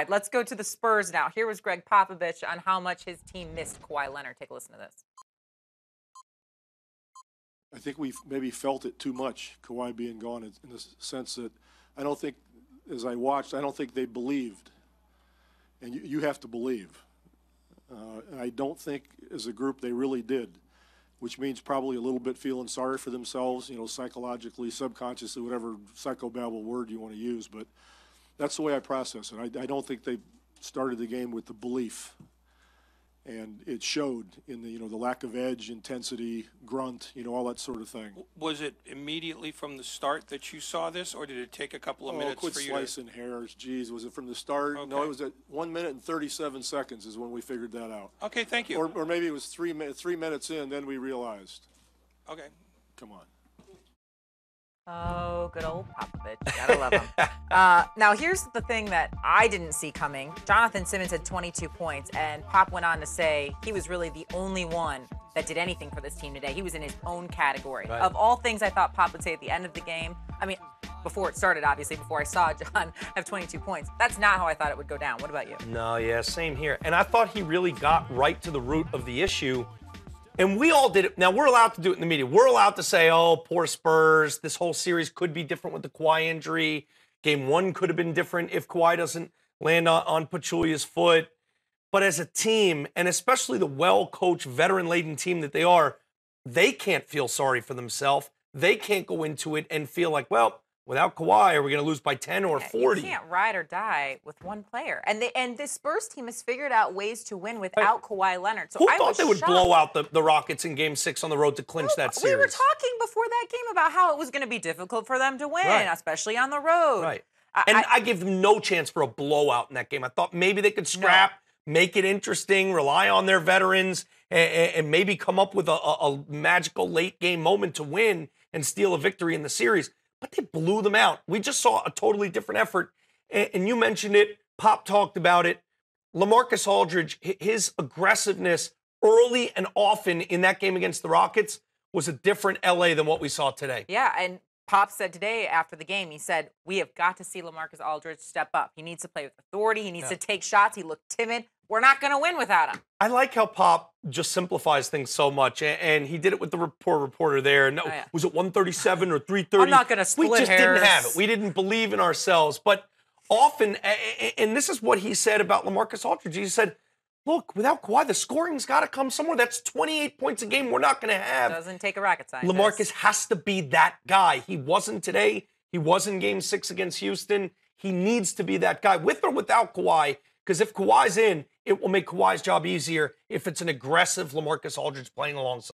Let's go to the Spurs now. Here was Gregg Popovich on how much his team missed Kawhi Leonard. Take a listen to this. I think we maybe felt it too much, Kawhi being gone, in the sense that I don't think, as I watched, I don't think they believed. And you have to believe. And I don't think, as a group, they really did, which means probably a little bit feeling sorry for themselves, psychologically, subconsciously, whatever psychobabble word you want to use. But that's the way I process it. I don't think they started the game with the belief. And it showed in the lack of edge, intensity, grunt, all that sort of thing. Was it immediately from the start that you saw this, or did it take a couple of minutes quit for you slicing hairs. Geez, was it from the start? Okay. No, it was at 1 minute and 37 seconds is when we figured that out. Okay, thank you. Or maybe it was 3 minutes in, then we realized. Okay. Come on. Oh, good old Popovich. Gotta love him. Now, here's the thing that I didn't see coming. Jonathan Simmons had 22 points, and Pop went on to say he was really the only one that did anything for this team today. He was in his own category. Right. Of all things I thought Pop would say at the end of the game, I mean, before it started, obviously, before I saw John have 22 points, that's not how I thought it would go down. What about you? No, yeah, same here. And I thought he really got right to the root of the issue. And we all did it. Now, we're allowed to do it in the media. We're allowed to say, oh, poor Spurs. This whole series could be different with the Kawhi injury. Game 1 could have been different if Kawhi doesn't land on Pachulia's foot. But as a team, and especially the well-coached, veteran-laden team that they are, they can't feel sorry for themselves. They can't go into it and feel like, well, without Kawhi, are we going to lose by 10 or 40? You can't ride or die with one player. And the Spurs team has figured out ways to win without Kawhi Leonard. So Who I thought was they would shocked. blow out the Rockets in Game 6 on the road to clinch that series? We were talking before that game about how it was going to be difficult for them to win, Right. especially on the road. Right. I give them no chance for a blowout in that game. I thought maybe they could scrap, make it interesting, rely on their veterans, and maybe come up with a magical late-game moment to win and steal a victory in the series. But they blew them out. We just saw a totally different effort. And you mentioned it. Pop talked about it. LaMarcus Aldridge, his aggressiveness early and often in that game against the Rockets was a different LA than what we saw today. Yeah, and Pop said today after the game, he said, we have got to see LaMarcus Aldridge step up. He needs to play with authority. He needs to take shots. He looked timid. We're not going to win without him. I like how Pop just simplifies things so much, and he did it with the reporter there. No, was it 137 or 330? I'm not going to split We just hairs. didn't have it. We didn't believe in ourselves. But often, and this is what he said about LaMarcus Aldridge. He said, look, without Kawhi, the scoring's got to come somewhere. That's 28 points a game we're not going to have. Doesn't take a rocket scientist. LaMarcus has to be that guy. He wasn't today. He was in Game 6 against Houston. He needs to be that guy, with or without Kawhi, because if Kawhi's in, it will make Kawhi's job easier if it's an aggressive LaMarcus Aldridge playing alongside.